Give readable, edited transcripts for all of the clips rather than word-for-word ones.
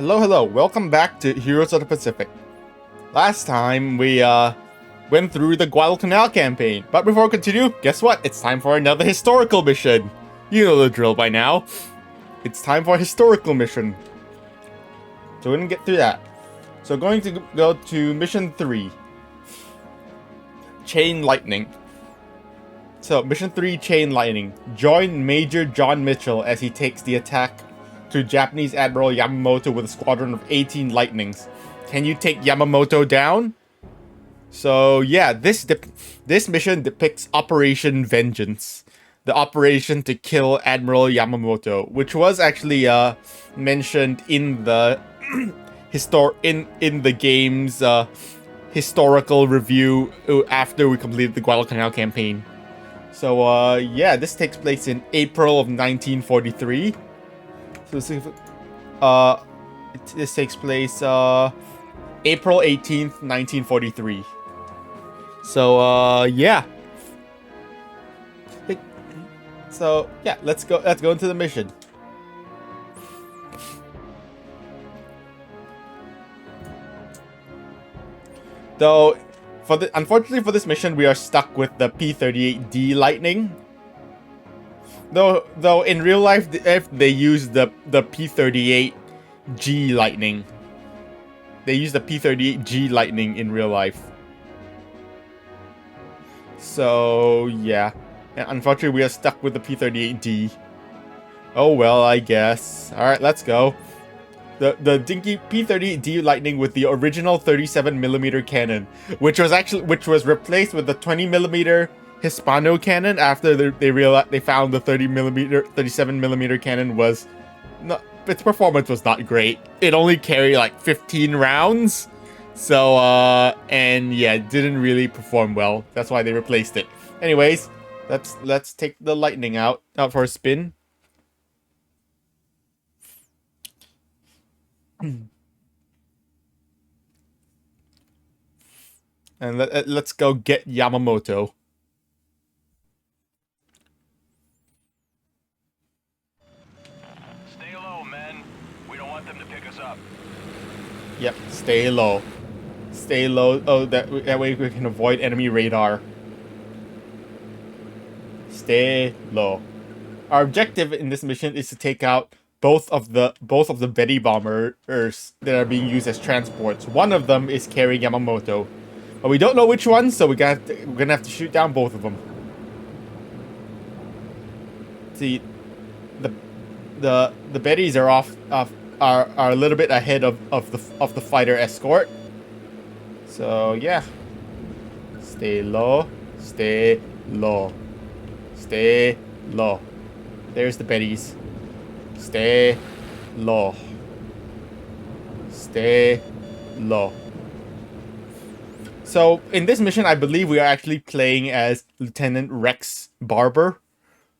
Hello, welcome back to Heroes of the Pacific. Last time we went through the Guadalcanal campaign, but before we continue, guess what? It's time for another historical mission. You know the drill by now. It's time for a historical mission. So we're gonna get through that. So going to go to mission 3. Chain Lightning. So mission 3, Chain Lightning. Join Major John Mitchell as he takes the attack to Japanese Admiral Yamamoto with a squadron of 18 Lightnings. Can you take Yamamoto down? So yeah, this mission depicts Operation Vengeance, the operation to kill Admiral Yamamoto, which was actually mentioned in the in the game's historical review after we completed the Guadalcanal campaign. So yeah, this takes place in April of 1943. So this takes place April 18th, 1943. So yeah. So yeah, let's go into the mission. Though unfortunately for this mission, we are stuck with the P-38D Lightning. Though in real life, if they use the P-38G Lightning, they use the P-38G Lightning in real life. So yeah, and unfortunately we are stuck with the P-38D. Oh well, I guess. All right, let's go. The dinky P-38D Lightning with the original 37mm cannon, which was replaced with the 20mm Hispano cannon after they realized they found the 37mm cannon was not, its performance was not great. It only carried like 15 rounds, so and yeah, it didn't really perform well. That's why they replaced it. Anyways, let's take the Lightning out for a spin. And let's go get Yamamoto. Stay low, men. We don't want them to pick us up. Yep, stay low. Stay low. Oh, that way we can avoid enemy radar. Stay low. Our objective in this mission is to take out both of the Betty bombers that are being used as transports. One of them is carrying Yamamoto, but we don't know which one, so we're gonna have to shoot down both of them. See, the Bettys are are a little bit ahead of the fighter escort. So yeah, stay low, stay low, stay low. There's the Bettys. Stay low. Stay low. So in this mission, I believe we are actually playing as Lieutenant Rex Barber,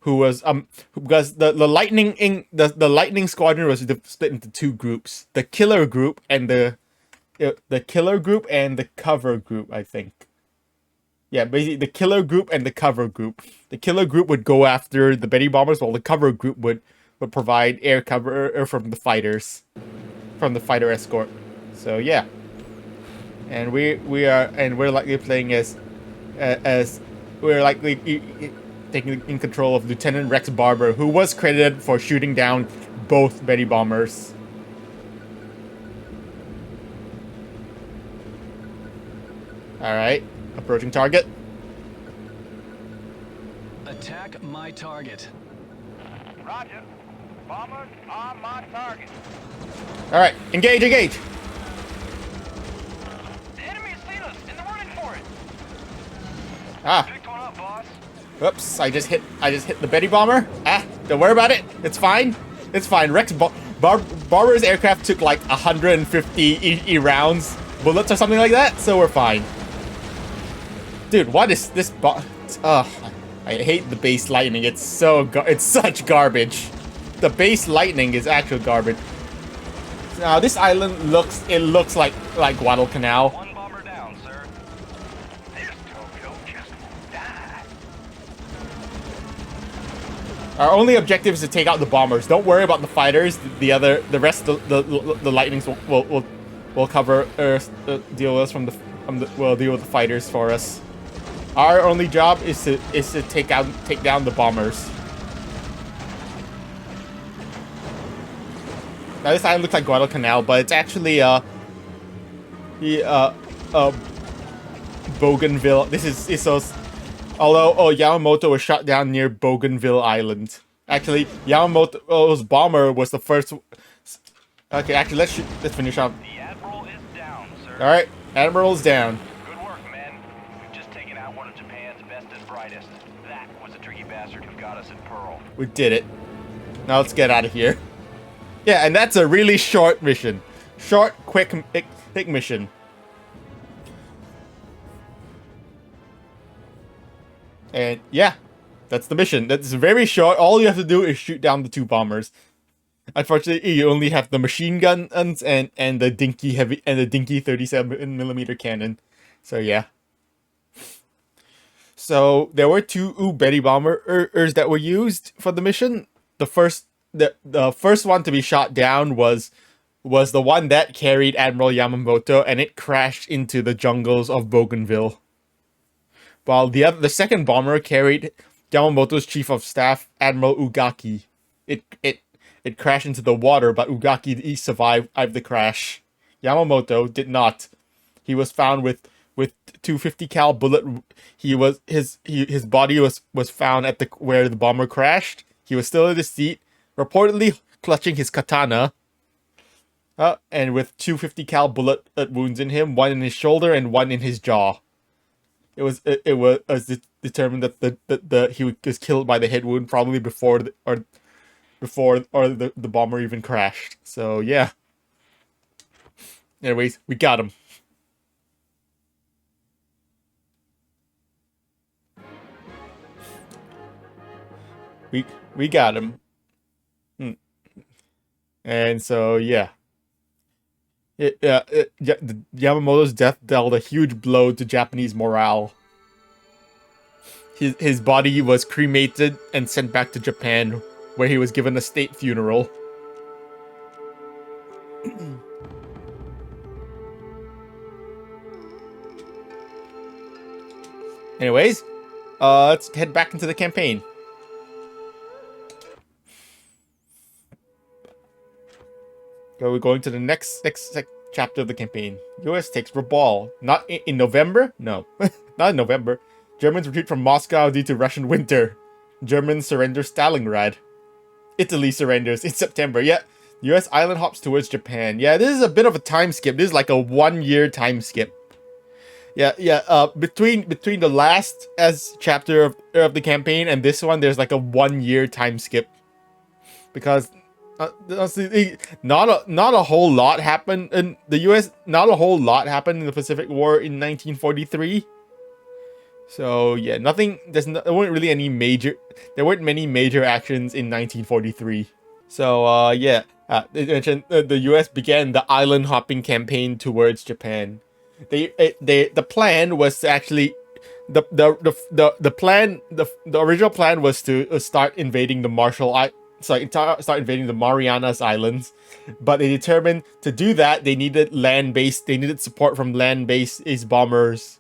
who was because the lightning squadron was split into two groups: the killer group and the cover group, I think. Yeah, basically the killer group and the cover group. The killer group would go after the Betty bombers, while the cover group would provide air cover from the fighters, from the fighter escort. So yeah, and we're likely playing as we're likely taking in control of Lieutenant Rex Barber, who was credited for shooting down both Betty bombers. All right, approaching target. Attack my target. Roger. Bombers on my target. All right, engage. The enemy has seen us, and they're running for it. Picked one up, boss. Whoops! I just hit the Betty bomber. Don't worry about it. It's fine. It's fine. Rex Barber's aircraft took like 150 rounds, bullets or something like that, so we're fine. Dude, what is this? I hate the base lightning. It's such garbage. The base lightning is actual garbage. Now this island looks like Guadalcanal. One bomber down, sir. This Tokyo just won't die. Our only objective is to take out the bombers. Don't worry about the fighters. The rest of the lightnings will cover deal with us will deal with the fighters for us. Our only job is to take down the bombers. Now this island looks like Guadalcanal, but it's actually Bougainville. Although Yamamoto was shot down near Bougainville Island. Actually, Yamamoto's bomber was the first. Okay, actually, let's finish off. The Admiral is down, sir. All right, Admiral's down. Good work, men. We've just taken out one of Japan's best and brightest. That was the tricky bastard who got us in Pearl. We did it. Now let's get out of here. Yeah, and that's a really short mission. Short, quick mission. And yeah, that's the mission. That's very short. All you have to do is shoot down the 2 bombers. Unfortunately, you only have the machine guns and the dinky 37mm cannon. So yeah. So there were 2 Betty bombers that were used for the mission. The first one to be shot down was the one that carried Admiral Yamamoto, and it crashed into the jungles of Bougainville. While the second bomber carried Yamamoto's chief of staff, Admiral Ugaki. It crashed into the water, but Ugaki survived the crash. Yamamoto did not. He was found with 250 cal bullet. His body was found at where the bomber crashed. He was still in his seat, reportedly clutching his katana. And with 250 cal bullet wounds in him, one in his shoulder and one in his jaw. It was determined that he was killed by the head wound probably before the bomber even crashed. So yeah. Anyways, we got him. We got him. And so yeah. Yamamoto's death dealt a huge blow to Japanese morale. His body was cremated and sent back to Japan, where he was given a state funeral. Anyways, let's head back into the campaign. So we're going to the next chapter of the campaign. US takes Rabaul. Not in November? No. Not in November. Germans retreat from Moscow due to Russian winter. Germans surrender Stalingrad. Italy surrenders in September. Yeah. US island hops towards Japan. Yeah, this is a bit of a time skip. This is like a 1-year time skip. Yeah. Between the last chapter of the campaign and this one, there's like a 1-year time skip. Because honestly, not a whole lot happened in the US. Not a whole lot happened in the Pacific War in 1943. So yeah, there weren't really any major. There weren't many major actions in 1943. So yeah, they mentioned the US began the island hopping campaign towards Japan. The plan was to actually the original plan was to start invading the start invading the Marianas Islands, but they determined to do that they needed support from land-based bombers,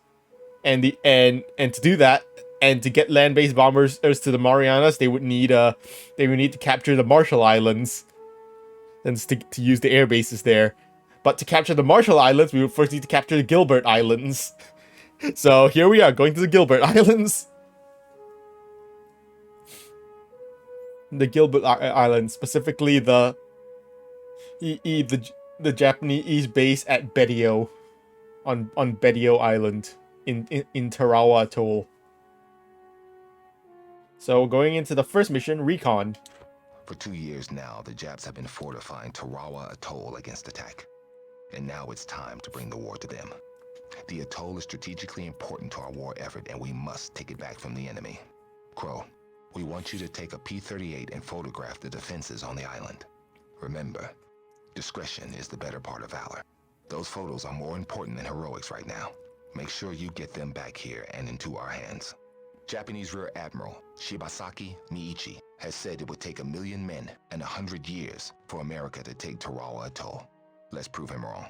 and to do that and to get land-based bombers to the Marianas, they would need to capture the Marshall Islands and to use the air bases there. But to capture the Marshall Islands, we would first need to capture the Gilbert Islands. So here we are, going to the Gilbert Islands. The Gilbert Islands, specifically the Japanese base at Betio, on Betio Island in Tarawa Atoll. So going into the first mission, Recon. For 2 years now, the Japs have been fortifying Tarawa Atoll against attack. And now it's time to bring the war to them. The atoll is strategically important to our war effort, and we must take it back from the enemy. Crow, we want you to take a P-38 and photograph the defenses on the island. Remember, discretion is the better part of valor. Those photos are more important than heroics right now. Make sure you get them back here and into our hands. Japanese Rear Admiral Shibasaki Miichi has said it would take 1 million men and 100 years for America to take Tarawa Atoll. Let's prove him wrong.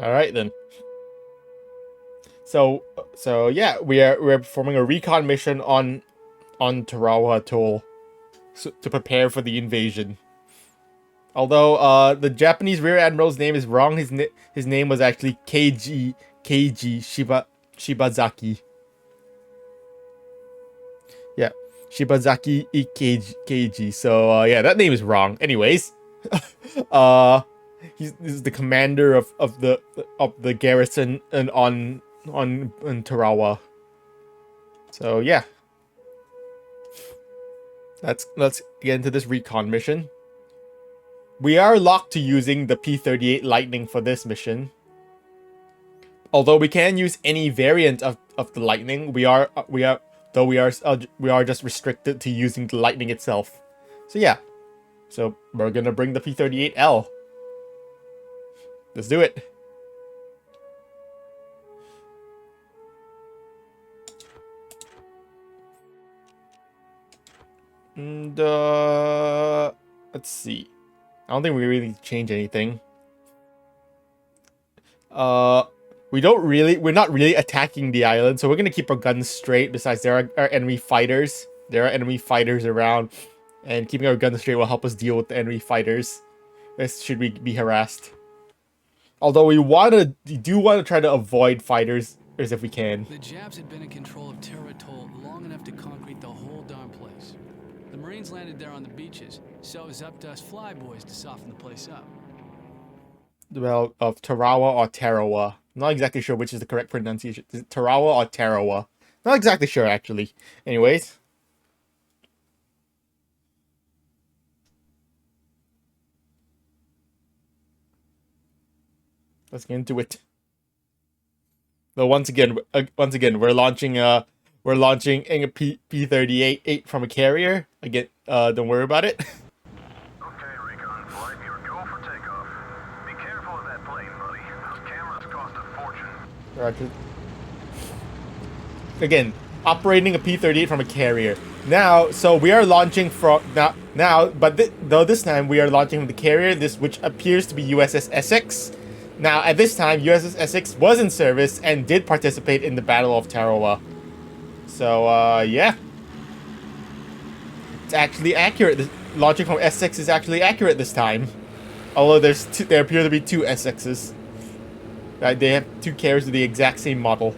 All right then. So yeah, we're performing a recon mission on Tarawa Atoll, to prepare for the invasion. Although the Japanese Rear Admiral's name is wrong, his name was actually Keiji Shibazaki. Yeah, Shibazaki Keiji. So yeah, that name is wrong. Anyways, he's the commander of the garrison and on Tarawa. So yeah, let's get into this recon mission. We are locked to using the P-38 Lightning for this mission. Although we can use any variant of the Lightning, we are just restricted to using the Lightning itself. So yeah, so we're gonna bring the P-38L. Let's do it. And let's see. I don't think we really change anything. We're not really attacking the island, so we're gonna keep our guns straight. Besides, there are enemy fighters. There are enemy fighters around, and keeping our guns straight will help us deal with the enemy fighters. Should we be harassed? Although we do want to try to avoid fighters as if we can. The Japs had been in control of Tarawa Atoll long enough to concrete the whole darn place. The Marines landed there on the beaches, so it was up to us flyboys to soften the place up. Well, of Tarawa or Tarawa. I'm not exactly sure which is the correct pronunciation. Is it Tarawa or Tarawa? Not exactly sure, actually. Anyways. Let's get into it. So once again, we're launching a P-38 from a carrier. Again, don't worry about it. Okay, recon flight, you're go for takeoff. Be careful of that plane, buddy. Those cameras cost a fortune. Roger. Again, operating a P-38 from a carrier. Now, so we are launching from though this time we are launching from the carrier, which appears to be USS Essex. Now, at this time, USS Essex was in service and did participate in the Battle of Tarawa. So, yeah. It's actually accurate. Launching from Essex is actually accurate this time. Although there appear to be two Essexes. They have two carriers with the exact same model.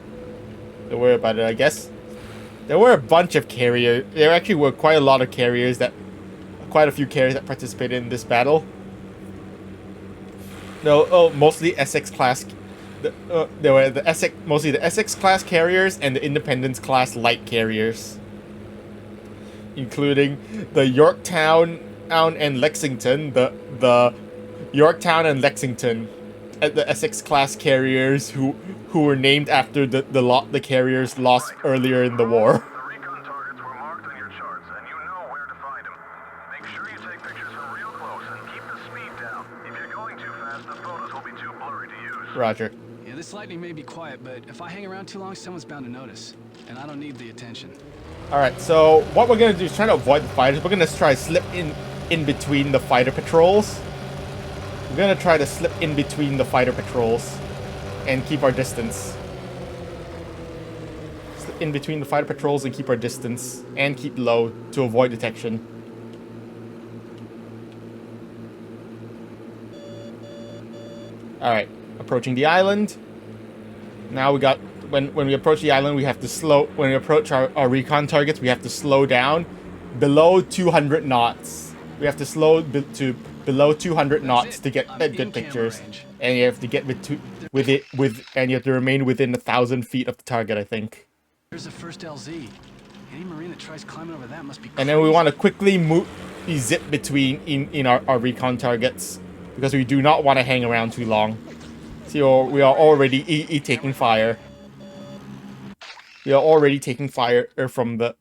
Don't worry about it, I guess. There were a bunch of carriers. There actually were quite a few carriers that participated in this battle. No, mostly Essex class. There were mostly the Essex class carriers and the Independence class light carriers, including the Yorktown and Lexington. The Yorktown and Lexington, the Essex class carriers who were named after the carriers lost earlier in the war. The recon targets were marked on your charts, and you know where to find them. Make sure you take pictures from real close and keep the speed down. If you're going too fast, the photos will be too blurry to use. Roger. Yeah, this lightning may be quiet, but if I hang around too long, someone's bound to notice. And I don't need the attention. Alright, so what we're going to do is try to avoid the fighters. We're going to try to slip in between the fighter patrols. We're going to try to slip in between the fighter patrols and keep our distance. Slip in between the fighter patrols and keep our distance. And keep low to avoid detection. Alright, approaching the island. Now we got... When we approach the island, we have to slow... When we approach our recon targets, we have to slow down below 200 knots. We have to slow to below 200 knots to get good pictures. And you have to get and you have to remain within 1,000 feet of the target, I think. There's the first LZ. Any Marine that tries climbing over that must be crazy. And then we want to quickly zip between in our recon targets, because we do not want to hang around too long. So we are already taking fire. We are already taking fire from the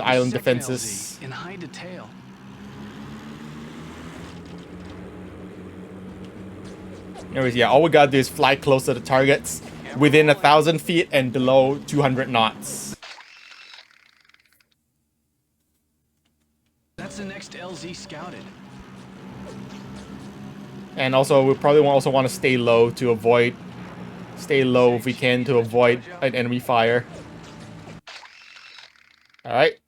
island defenses. LZ in high detail. Anyways, yeah, all we gotta do is fly close to the targets within 1,000 feet and below 200 knots. That's the next LZ scouted. And also, we probably also want to stay low to avoid... Stay low if we can to avoid an enemy fire. Alright.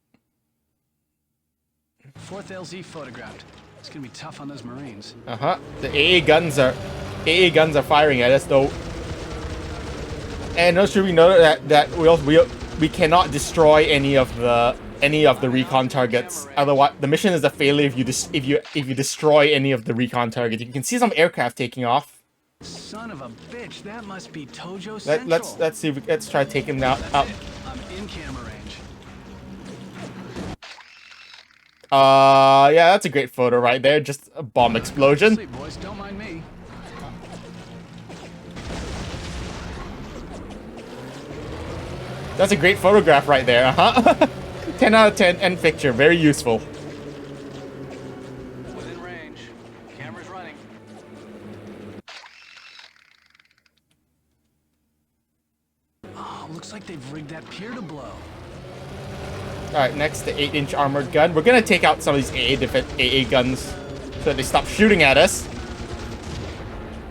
4th LZ photographed. It's gonna be tough on those Marines. Uh-huh. The AA guns are firing at us though. And also should we know that we cannot destroy any of the recon targets. Otherwise, the mission is a failure if you destroy any of the recon targets. You can see some aircraft taking off. Son of a bitch, that must be Tojo Central. Let's see if let's try to take him down. I'm in camera range. Yeah, that's a great photo right there. Just a bomb explosion. Sleep, boys, don't mind me. That's a great photograph right there. Uh-huh. 10 out of 10 end picture. Very useful. Within range. Camera's running. Oh, looks like they've rigged that pier to blow. Alright, next the 8-inch armored gun. We're gonna take out some of these AA guns so that they stop shooting at us.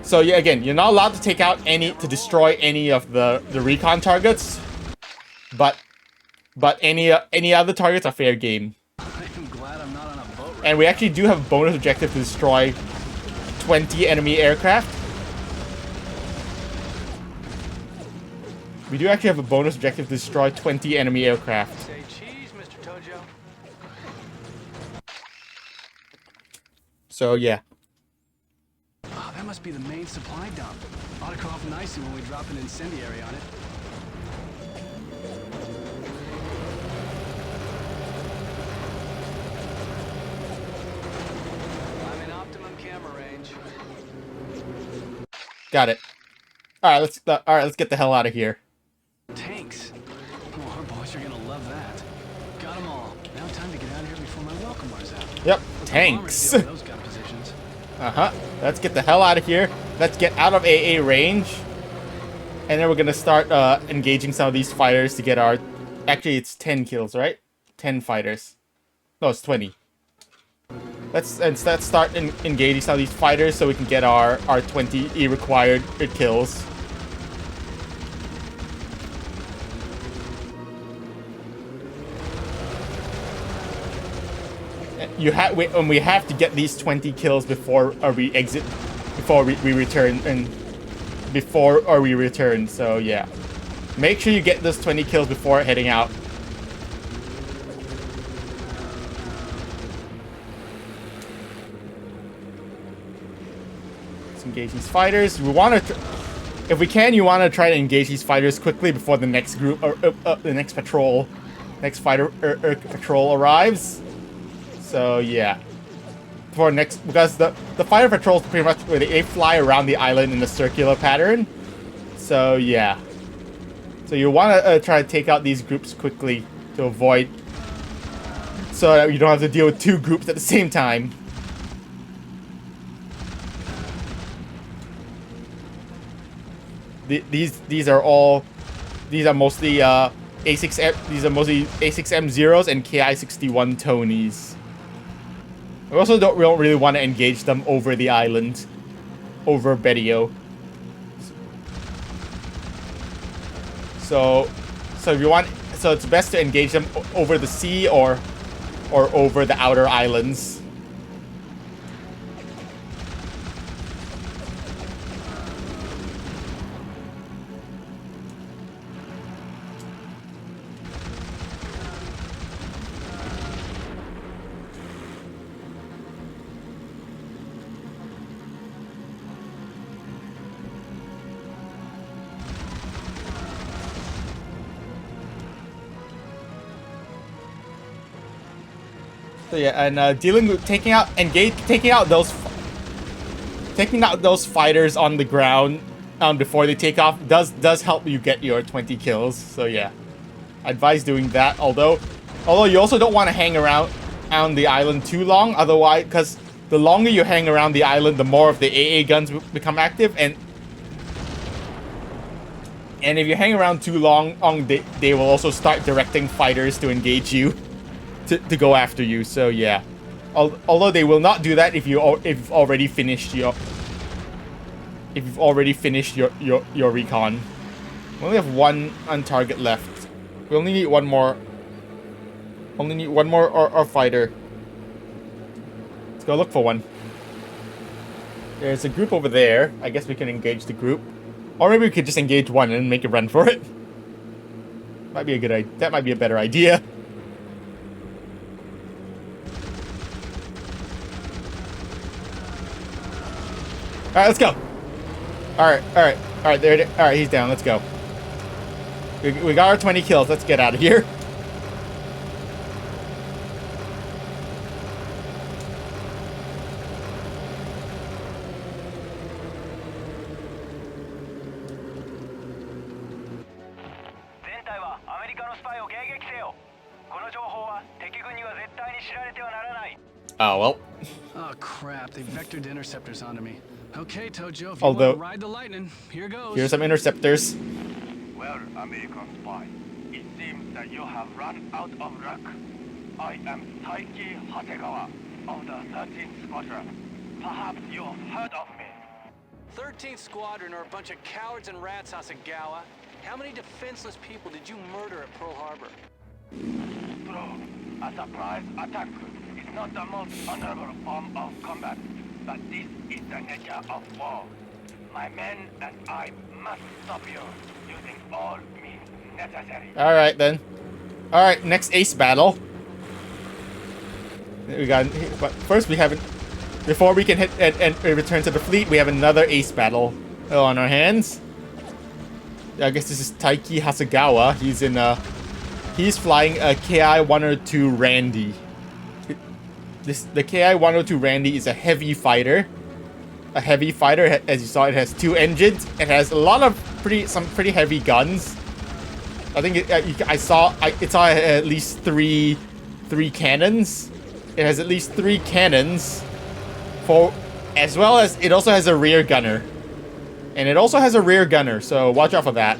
So yeah, again, you're not allowed to take out to destroy any of the recon targets, but any other targets are fair game. I'm glad I'm not on a boat right And we actually do have a bonus objective to destroy 20 enemy aircraft. We do actually have a bonus objective to destroy 20 enemy aircraft. Say cheese, Mr. Tojo. So yeah. Oh, that must be the main supply dump. Ought to come off nicely when we drop an incendiary on it. I'm in optimum camera range. Got it. All right, let's get the hell out of here. Tanks. Oh, our boys are gonna love that. Got them all. Now time to get out of here before my welcome wears out. Yep, Bombers tanks. deal with those gun positions. Uh-huh. Let's get the hell out of here. Let's get out of AA range. And then we're gonna start engaging some of these fighters to get our... Actually, it's 10 kills, right? 10 fighters. No, it's 20. Let's start engaging some of these fighters so we can get our 20 required kills. We have to get these 20 kills before we exit, before we return, we return. So yeah, make sure you get those 20 kills before heading out. Let's engage these fighters. We want to, if we can, you want to try to engage these fighters quickly before the next group or the next patrol, patrol arrives. So yeah, because the fighter patrols pretty much they fly around the island in a circular pattern. So yeah, so you want to try to take out these groups quickly to avoid, so that you don't have to deal with two groups at the same time. These are mostly A6M0s and KI-61 Tonys. We also don't really want to engage them over the island, over Betio. So if you want, so it's best to engage them over the sea or over the outer islands. So yeah, and taking out those fighters on the ground before they take off does help you get your 20 kills. So yeah, I advise doing that. Although you also don't want to hang around on the island too long, otherwise, the longer you hang around the island, the more of the AA guns become active, and if you hang around too long, they will also start directing fighters to engage you, to go after you. So yeah, although they will not do that if you've already finished your recon. We only have one on target left. We only need one more. Only need one more or fighter. Let's go look for one. There's a group over there. I guess we can engage the group. Or maybe we could just engage one and make a run for it. Might be a good idea. That might be a better idea. Alright, let's go. Alright, there it is. Alright, he's down. Let's go. We got our 20 kills. Let's get out of here. Oh, well. Oh, crap. They vectored interceptors onto me. Okay, Tojo, if you Although, want to ride the lightning, here goes. Here's some interceptors. Well, American spy, it seems that you have run out of luck. I am Taiki Hasegawa of the 13th Squadron. Perhaps you have heard of me. 13th Squadron are a bunch of cowards and rats, Hasegawa. How many defenseless people did you murder at Pearl Harbor? True. A surprise attack is not the most honorable form of combat, but this is the nature of war. My men and I must stop you using all means necessary. Alright then. Alright, next ace battle. We got, but first we haven't, before we can hit and return to the fleet, we have another ace battle on our hands. I guess this is Taiki Hasegawa. He's flying a KI-102 Randy. The KI-102 Randy is a heavy fighter. A heavy fighter, as you saw, it has 2 engines. It has a lot of some pretty heavy guns. I think it saw at least three cannons. It has at least 3 cannons, as well as it also has a rear gunner. And it also has a rear gunner, so watch out for that.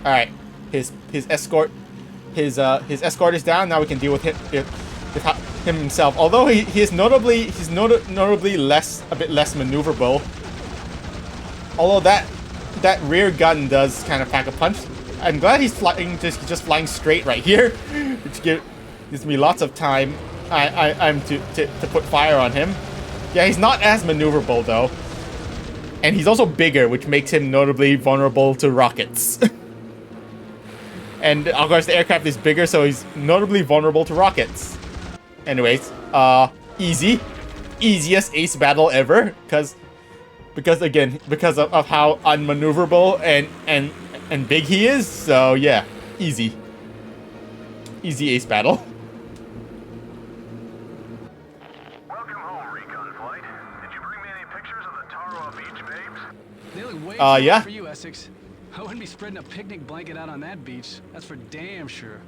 Alright, his escort is down. Now we can deal with him himself. Although he's notably a bit less maneuverable. Although that rear gun does kind of pack a punch. I'm glad he's flying just flying straight right here, which gives me lots of time. I'm to put fire on him. Yeah, he's not as maneuverable though, and he's also bigger, which makes him notably vulnerable to rockets. And of course, the aircraft is bigger, so he's notably vulnerable to rockets. Anyways, easiest ace battle ever, because of how unmaneuverable and big he is. So yeah, easy ace battle. Welcome home, recon flight. Did you bring me any pictures of the Tarawa beach, babes? They look way too yeah. hot for you, Essex. I wouldn't be spreading a picnic blanket out on that beach. That's for damn sure.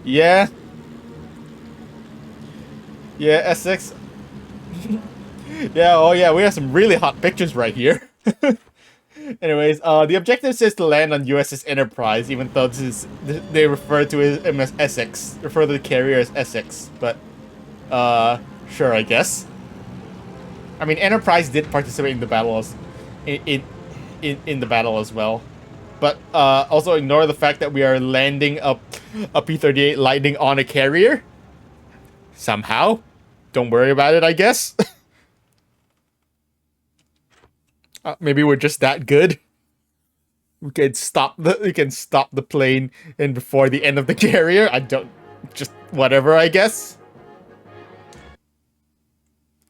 Yeah. Yeah, Essex. Yeah, oh yeah, we have some really hot pictures right here. Anyways, the objective says to land on USS Enterprise, even though they refer to it as Essex, refer to the carrier as Essex, but sure, I guess. I mean, Enterprise did participate in the battle in the battle as well, but also ignore the fact that we are landing a P-38 Lightning on a carrier somehow. Don't worry about it, I guess. Maybe we're just that good. We can stop the plane and before the end of the carrier. Just whatever, I guess.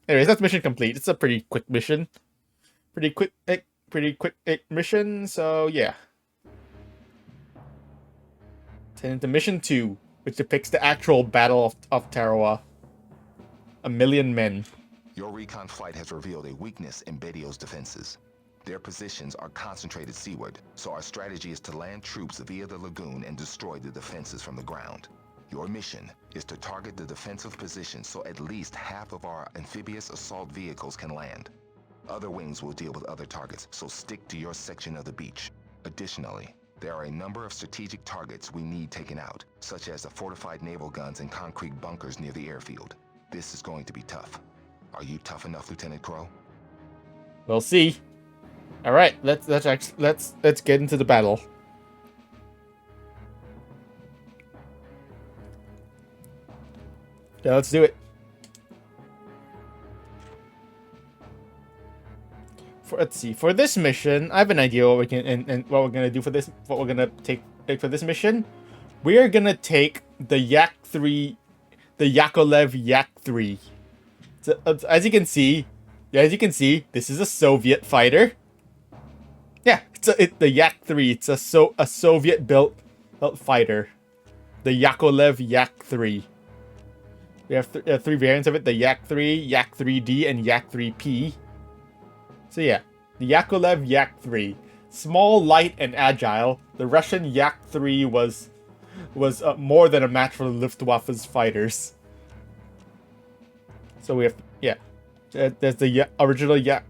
Anyways, that's mission complete. It's a pretty quick mission. Pretty quick mission, so yeah. Turn into mission 2, which depicts the actual Battle of Tarawa. 1,000,000 men. Your recon flight has revealed a weakness in Betio's defenses. Their positions are concentrated seaward, so our strategy is to land troops via the lagoon and destroy the defenses from the ground. Your mission is to target the defensive positions so at least half of our amphibious assault vehicles can land. Other wings will deal with other targets, so stick to your section of the beach. Additionally, there are a number of strategic targets we need taken out, such as the fortified naval guns and concrete bunkers near the airfield. This is going to be tough. Are you tough enough, Lieutenant Crow? We'll see. All right, let's get into the battle. Yeah, let's do it. Let's see. For this mission, I have an idea what we can and what we're gonna do for this. What we're gonna take for this mission. We are gonna take the Yak 3, the Yakolev Yak 3. So, as you can see, this is a Soviet fighter. Yeah, the Yak 3. It's a Soviet built fighter. The Yakolev Yak 3. We have three variants of it: the Yak 3, Yak 3D, and Yak 3P. So yeah, the Yakolev Yak 3, small, light, and agile. The Russian Yak 3 was more than a match for the Luftwaffe's fighters. So we have there's the original Yak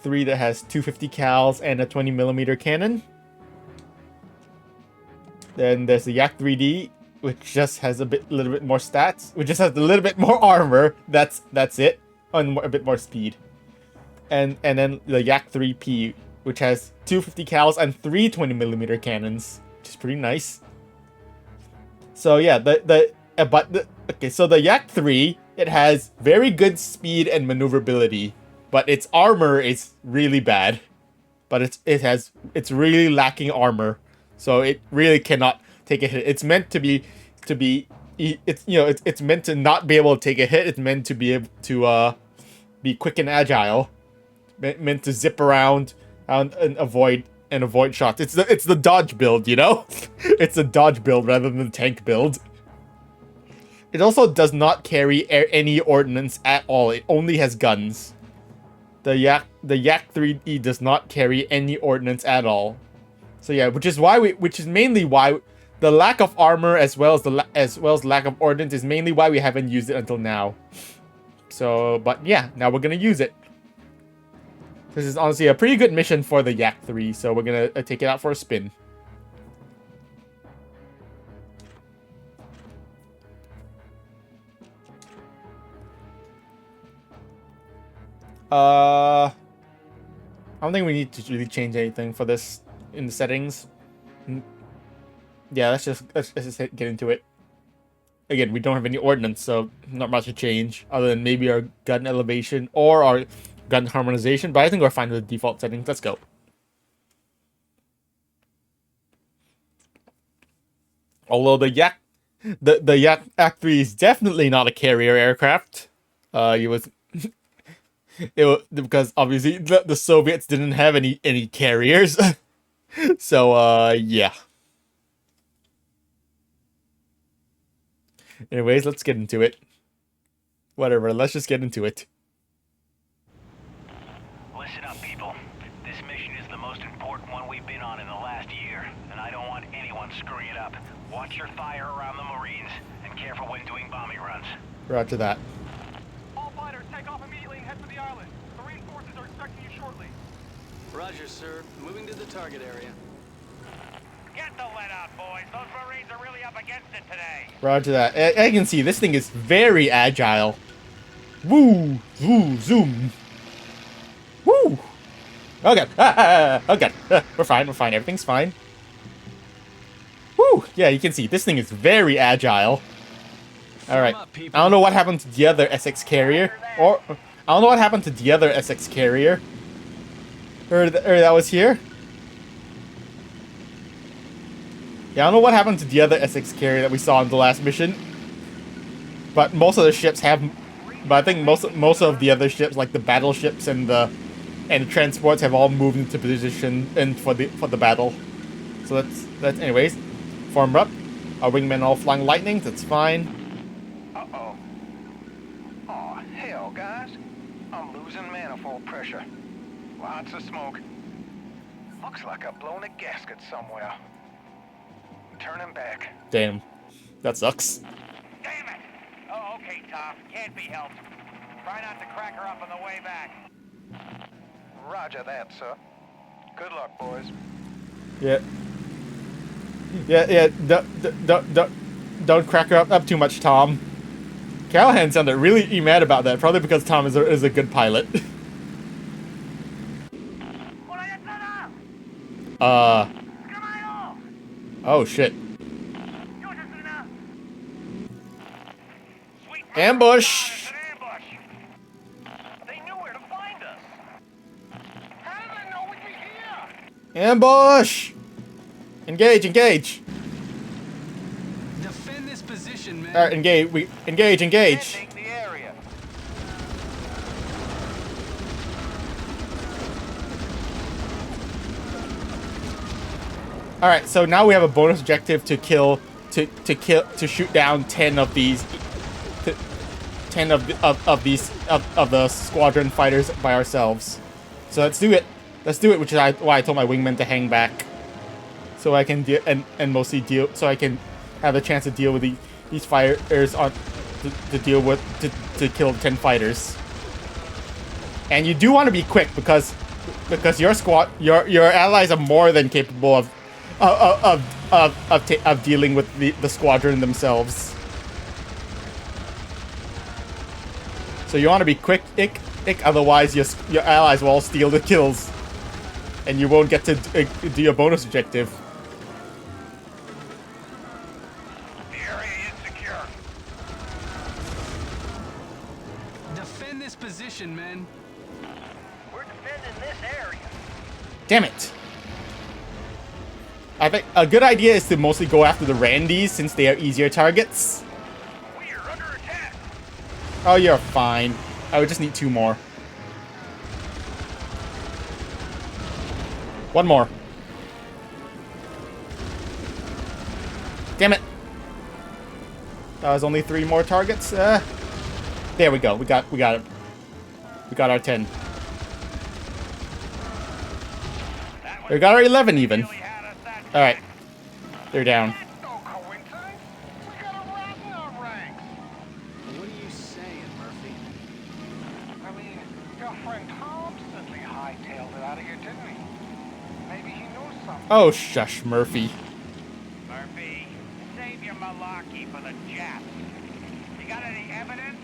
3 that has 250 cals and a 20mm cannon. Then there's the Yak 3D, which just has a little bit more stats, which just has a little bit more armor. That's it, and a bit more speed. And then the Yak 3P, which has 250 cals and 3 20mm cannons, which is pretty nice. So yeah, so the Yak 3, it has very good speed and maneuverability, but its armor is really bad. But it's really lacking armor, so it really cannot take a hit. It's meant to be it's meant to not be able to take a hit. It's meant to be able to be quick and agile, meant to zip around and avoid shots. It's the dodge build, you know. It's a dodge build rather than the tank build. It also does not carry any ordnance at all. It only has guns. The Yak 3E does not carry any ordnance at all. So yeah, which is mainly why the lack of armor as well as lack of ordnance is mainly why we haven't used it until now. So, but yeah, now we're gonna use it. This is honestly a pretty good mission for the Yak 3, so we're gonna take it out for a spin. I don't think we need to really change anything for this in the settings. Yeah, let's just get into it. Again, we don't have any ordnance, so not much to change other than maybe our gun elevation or our gun harmonization, but I think we're fine with the default settings. Let's go. Although the Yak 3 is definitely not a carrier aircraft. Because obviously the Soviets didn't have any carriers. So yeah. Anyways, let's get into it. Whatever, let's just get into it. Listen up, people. This mission is the most important one we've been on in the last year, and I don't want anyone screwing it up. Watch your fire around the Marines, and careful when doing bombing runs. Roger that. All fighters, take off immediately and head for the island. Marine forces are expecting you shortly. Roger, sir. Moving to the target area. Get the lead out, boys. Those Marines are really up against it today. Roger that. I can see this thing is very agile. Woo! Woo! Zoom! Woo! Okay. Okay. We're fine. Everything's fine. Woo! Yeah, you can see this thing is very agile. Alright. I don't know what happened to the other SX carrier. Or I don't know what happened to the other SX carrier. Or that was here. Yeah, I don't know what happened to the other SX carrier that we saw in the last mission. But most of the ships have... But I think most of the other ships, like the battleships and the transports, have all moved into position and for the battle. So that's anyways. Form up. Our wingmen all flying lightning. That's fine. Uh-oh. Aw, hell, guys. I'm losing manifold pressure. Lots of smoke. Looks like I've blown a gasket somewhere. Turning back. Damn. That sucks. Damn it! Oh, okay, Tom. Can't be helped. Try not to crack her up on the way back. Roger that, sir. Good luck, boys. Yeah. Yeah. Don't crack her up too much, Tom. Callahan sounded really mad about that, probably because Tom is a good pilot. Oh shit. Ambush! They knew where to find us. How did they know we'd be here? Ambush! Engage! Defend this position, man. Alright, engage! Ending the area. Alright, so now we have a bonus objective to shoot down 10 of these 10 of the squadron fighters by ourselves. So let's do it. Which is why I told my wingman to hang back, so I can so I can have a chance to deal with these fighters to kill 10 fighters. And you do want to be quick because your allies are more than capable of dealing with the squadron themselves. So you want to be quick, otherwise your allies will all steal the kills, and you won't get to do your bonus objective. The area is secure. Defend this position, men. We're defending this area. Damn it! I think a good idea is to mostly go after the Randys since they are easier targets. We are under attack. Oh, you're fine. I would just need 2 more. 1 more. Damn it! That was only 3 more targets. There we go. We got it. We got our 10. We got our 11 even. All right, they're down. No coincidence. We got a rat in our ranks. What are you saying, Murphy? I mean, your friend Tom certainly hightailed it out of here, didn't he? Maybe he knew something. Oh, shush, Murphy. Murphy, save your malarkey for the Japs. You got any evidence?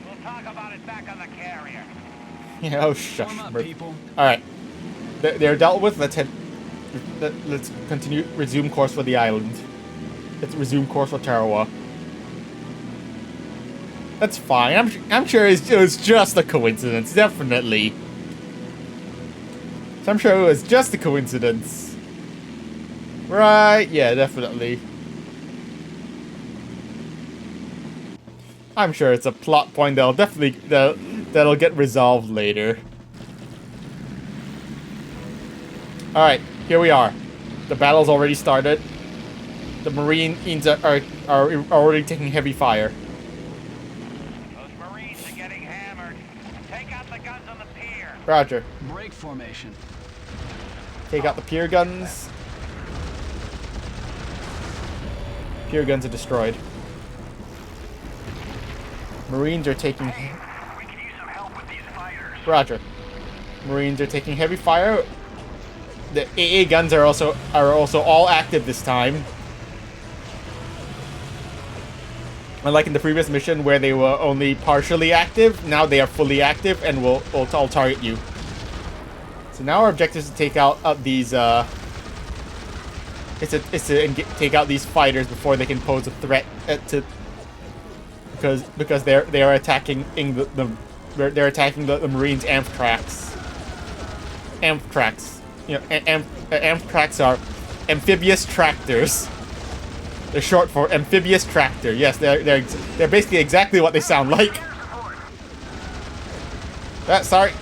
We'll talk about it back on the carrier. Yeah, oh, shush, Warm up, Murphy. people. All right, they're dealt with. Let's continue. Resume course for the island. Let's resume course for Tarawa. That's fine. I'm sure it was just a coincidence. Definitely. So I'm sure it was just a coincidence. Right? Yeah, definitely. I'm sure it's a plot point that'll get resolved later. All right. Here we are. The battle's already started. The Marines are already taking heavy fire. Those Marines are getting hammered. Take out the guns on the pier. Roger. Break formation. Take out the pier guns. Pier guns are destroyed. Marines are taking... We can use some help with these fighters. Roger. Marines are taking heavy fire. The AA guns are also all active this time. Unlike in the previous mission where they were only partially active, now they are fully active and will all target you. So now our objective is to take out these take out these fighters before they can pose a threat to because they're attacking they're attacking the Marines' Amphtrax. Amphtrax. You know, Amphtrax are amphibious tractors. They're short for amphibious tractor. Yes, they're basically exactly what they sound like. Sorry.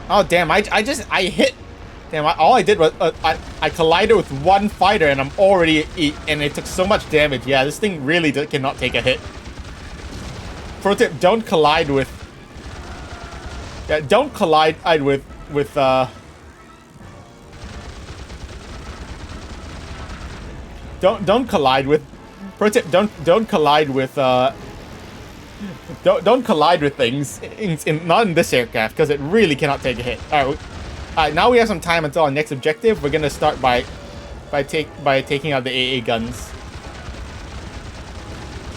Oh damn! I hit. Damn! All I did was I collided with one fighter and I'm already and it took so much damage. Yeah, this thing really cannot take a hit. Pro tip: don't collide with. Yeah, don't collide with don't collide with pro tip, don't collide with don't collide with things not in this aircraft, because it really cannot take a hit. Alright, now we have some time until our next objective. We're gonna start by taking out the AA guns.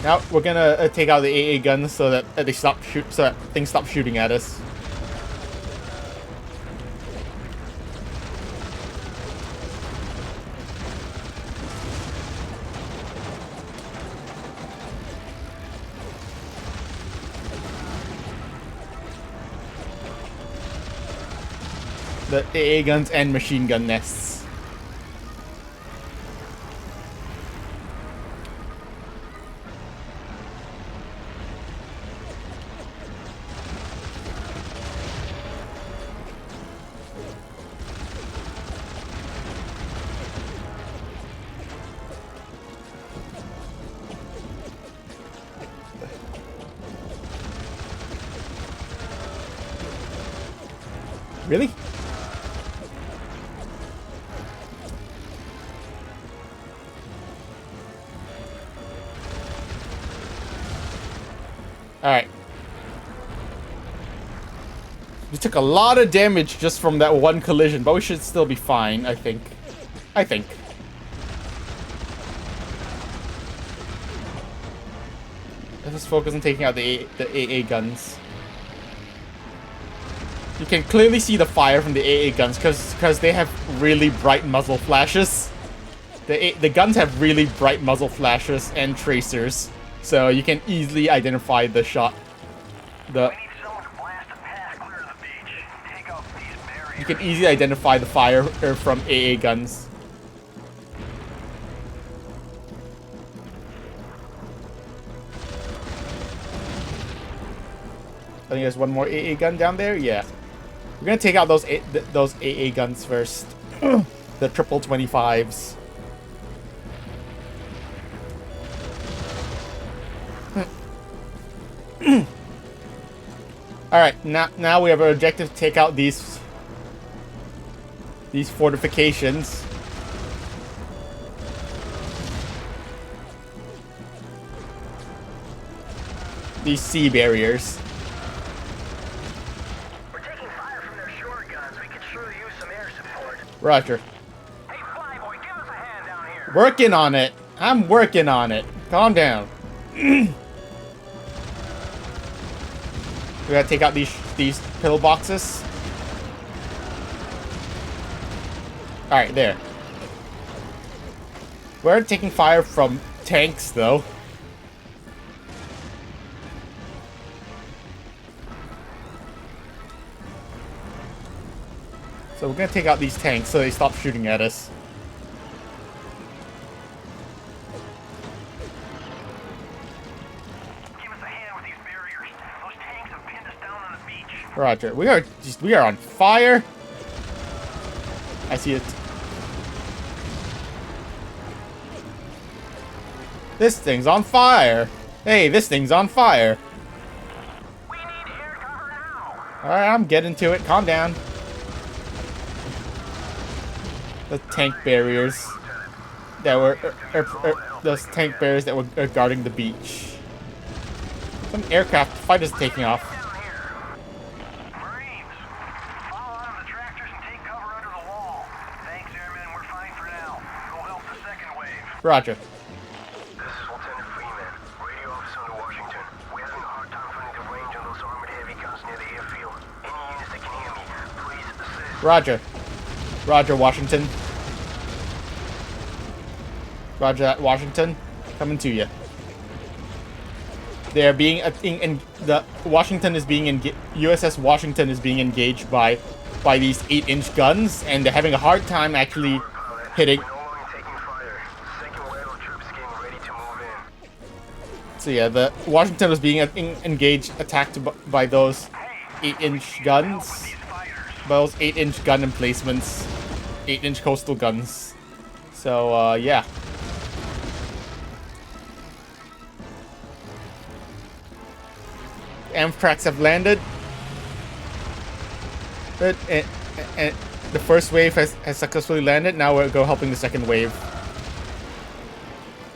Now we're gonna take out the AA guns so that things stop shooting at us. The AA guns and machine gun nests. Really? Alright. We took a lot of damage just from that one collision, but we should still be fine, I think. Let's just focus on taking out the AA guns. You can clearly see the fire from the AA guns because they have really bright muzzle flashes. The guns have really bright muzzle flashes and tracers, so you can easily identify the shot. You can easily identify the fire from AA guns. I think there's one more AA gun down there. Yeah, we're gonna take out those AA guns first. The triple 25s. All right, now we have an objective to take out these fortifications. These sea barriers. We're taking fire from their shore guns. We could sure use some air support. Roger. Hey, Flyboy, give us a hand down here. Working on it. I'm working on it. Calm down. We gotta take out these pillboxes. Alright, there. We're taking fire from tanks, though. So we're gonna take out these tanks so they stop shooting at us. Give us a hand with these barriers. Those tanks have pinned us down on the beach. Roger. We are on fire. I see it. This thing's on fire. Hey, this thing's on fire. We need air cover now. Alright, I'm getting to it. Calm down. The tank barriers that were those tank barriers that were guarding the beach. Some aircraft fighters taking off. Down here. Marines, follow out of the tractors and take cover under the wall. Thanks, airmen. We're fine for now. Go help the second wave. Roger. This is Lieutenant Freeman, radio officer in Washington. We're having a hard time finding the range on those armored heavy guns near the airfield. Any units that can hear me, please assist. Roger. Roger, Washington. Roger, Washington. Coming to you. They are being USS Washington is being engaged by these 8-inch guns, and they're having a hard time actually hitting. We're no longer taking fire. Second wave of troops getting ready to move in. So yeah, the Washington was being attacked by those 8-inch guns. These fighters. By those 8-inch gun emplacements. 8-inch coastal guns. So, yeah. Amtrak's have landed. And the first wave has successfully landed. Now we're helping the second wave.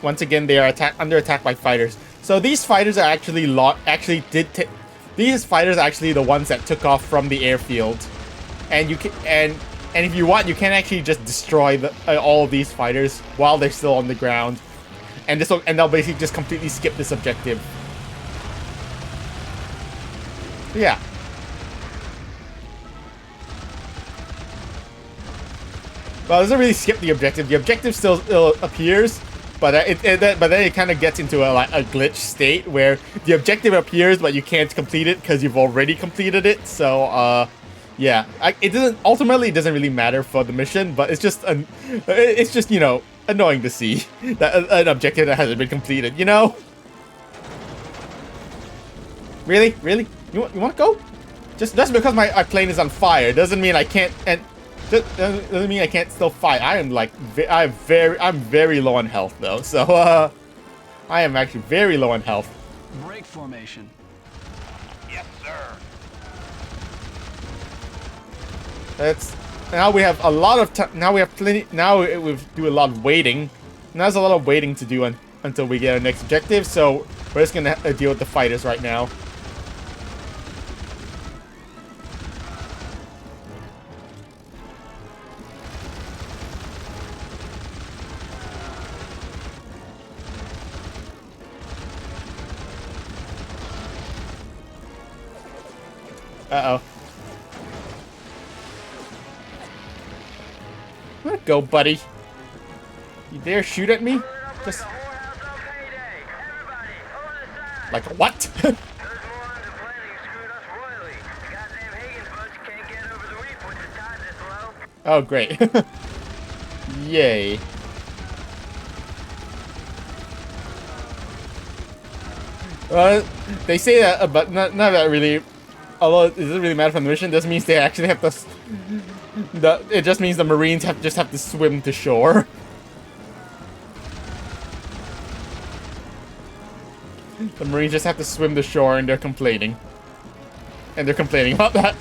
Once again, they are under attack by fighters. So these fighters are actually these fighters are actually the ones that took off from the airfield, and you can and if you want, you can actually just destroy all of these fighters while they're still on the ground, and they'll basically just completely skip this objective. Yeah. Well, it doesn't really skip the objective. The objective still appears, but then it kind of gets into a glitch state where the objective appears, but you can't complete it because you've already completed it. So, yeah, it doesn't really matter for the mission, but it's just you know, annoying to see that an objective that hasn't been completed. You know? Really? You want to go? Just because my plane is on fire doesn't mean I can't doesn't mean I can't still fight. I'm very low on health though, so I am actually very low on health. Break formation. Yes, sir. Now we have a lot of time. Now we have plenty. Now we do a lot of waiting. Now there's a lot of waiting to do until we get our next objective. So we're just gonna deal with the fighters right now. Uh-oh. Let go, buddy. You dare shoot at me? Just... Like what? Oh, great. Yay. They say that, but not that really... Although it doesn't really matter from the mission, this means they actually have to... It just means the Marines just have to swim to shore. The Marines just have to swim to shore and they're complaining. And they're complaining about that.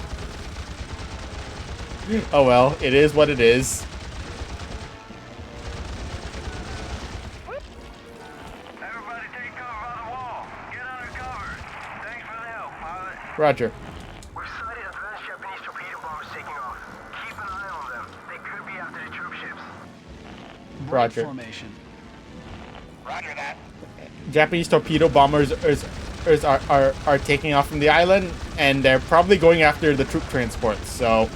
Oh well, it is what it is. Everybody take cover by the wall. Get under cover. Thanks for the help, pilot. Roger. We've sighted advanced Japanese torpedo bombers taking off. Keep an eye on them. They could be after the troop ships. Break Roger. formation. Roger that. Japanese torpedo bombers are taking off from the island, and they're probably going after the troop transports, so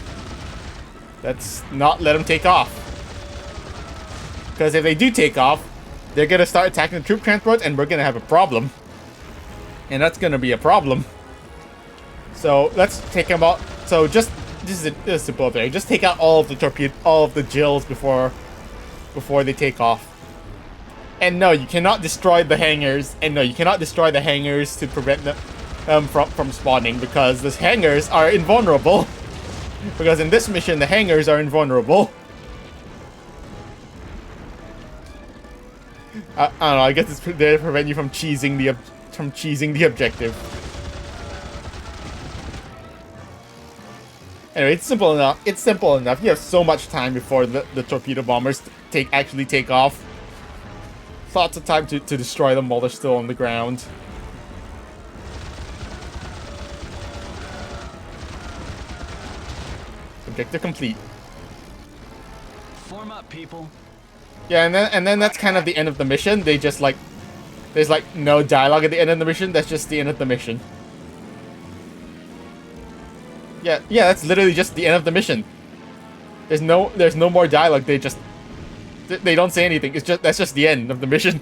let's not let them take off. Because if they do take off, they're gonna start attacking the troop transports, and we're gonna have a problem. And that's gonna be a problem. So let's take them out. So this is a simple thing. Just take out all of the Jills before they take off. And no, you cannot destroy the hangars. And no, you cannot destroy the hangars to prevent them from spawning, because the hangars are invulnerable. Because in this mission, the hangars are invulnerable. I don't know. I guess it's there to prevent you from cheesing the objective. Anyway, it's simple enough. It's simple enough. You have so much time before the torpedo bombers actually take off. Lots of time to destroy them while they're still on the ground. Objective complete. Form up, people. Yeah, and then that's kind of the end of the mission. There's no dialogue at the end of the mission. That's just the end of the mission. Yeah, that's literally just the end of the mission. There's no more dialogue. They don't say anything. That's just the end of the mission.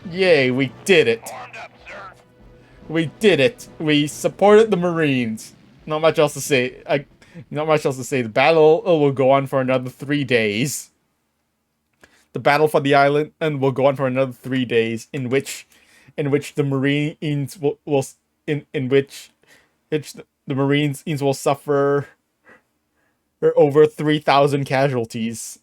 Yay, we did it. Armed up, sir. We did it. We supported the Marines. Not much else to say. Not much else to say. The battle will go on for another 3 days. The battle for the island will go on for another 3 days, in which the Marines the Marines will suffer over 3,000 casualties.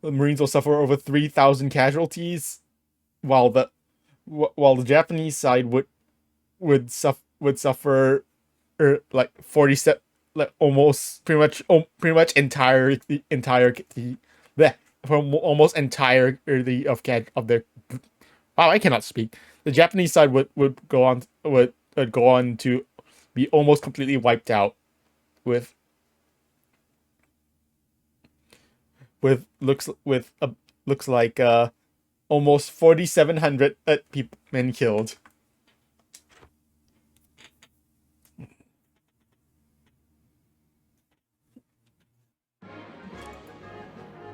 The Marines will suffer over 3,000 casualties, while the Japanese side would suffer like 47, like almost pretty much almost entirely of their. Wow, I cannot speak. The Japanese side would go on to be almost completely wiped out with looks like almost 4,700 men killed.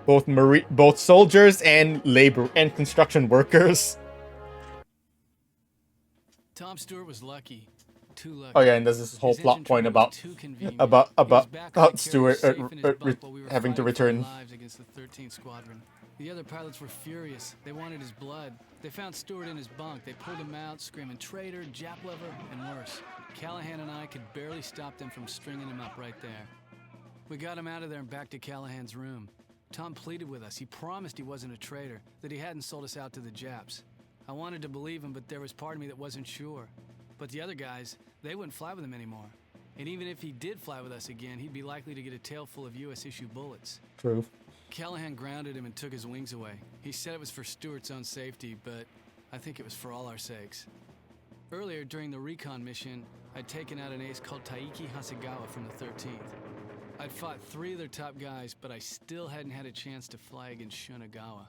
Both soldiers and labor and construction workers. Tom Stewart was lucky. Too lucky. Oh yeah, and there's this whole His plot engine point trouble was about too convenient. He was back on the Stewart carrier safe in his bunk while we were having to fighting for our return. lives against the 13th Squadron. The other pilots were furious. They wanted his blood. They found Stewart in his bunk. They pulled him out, screaming traitor, Jap lover, and worse. Callahan and I could barely stop them from stringing him up right there. We got him out of there and back to Callahan's room. Tom pleaded with us. He promised he wasn't a traitor, that he hadn't sold us out to the Japs. I wanted to believe him, but there was part of me that wasn't sure. But the other guys, they wouldn't fly with him anymore. And even if he did fly with us again, he'd be likely to get a tail full of US-issue bullets. True. Callahan grounded him and took his wings away. He said it was for Stewart's own safety, but I think it was for all our sakes. Earlier, during the recon mission, I'd taken out an ace called Taiki Hasegawa from the 13th. I'd fought 3 of their top guys, but I still hadn't had a chance to fly against Shunagawa.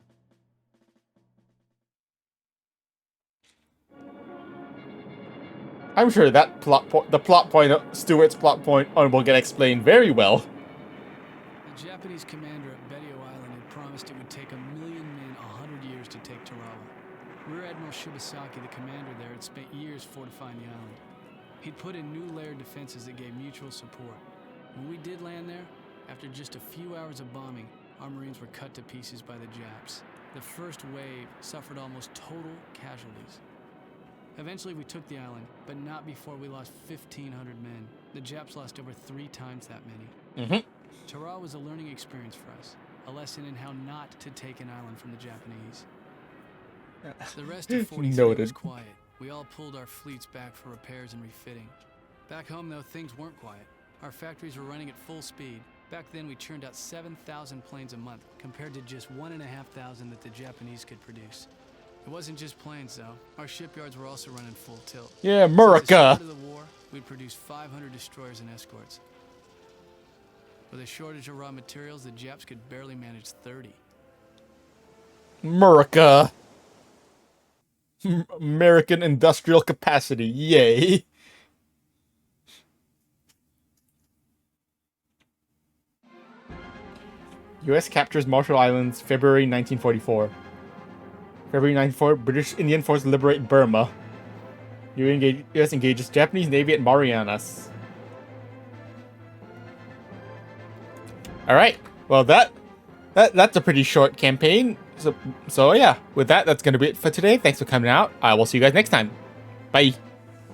I'm sure that Stewart's plot point will get explained very well. The Japanese commander at Betio Island had promised it would take 1,000,000 men 100 years to take Tarawa. Rear Admiral Shibasaki, the commander there, had spent years fortifying the island. He'd put in new layered defenses that gave mutual support. When we did land there, after just a few hours of bombing, our Marines were cut to pieces by the Japs. The first wave suffered almost total casualties. Eventually we took the island, but not before we lost 1,500 men. The Japs lost over 3 times that many. Tarawa was a learning experience for us, a lesson in how not to take an island from the Japanese. The rest of 43 was quiet. We all pulled our fleets back for repairs and refitting. Back home, though, things weren't quiet. Our factories were running at full speed. Back then, we churned out 7,000 planes a month, compared to just 1,500 that the Japanese could produce. It wasn't just planes, though. Our shipyards were also running full tilt. Yeah, At the America. start of the war, we'd produced 500 destroyers and escorts. With a shortage of raw materials, the Japs could barely manage 30. America. American industrial capacity. Yay. U.S. captures Marshall Islands, February 1944. February 1944, British Indian force liberate Burma. U.S. engages Japanese Navy at Marianas. Alright, well that's a pretty short campaign. So yeah, with that, that's going to be it for today. Thanks for coming out. I will see you guys next time. Bye.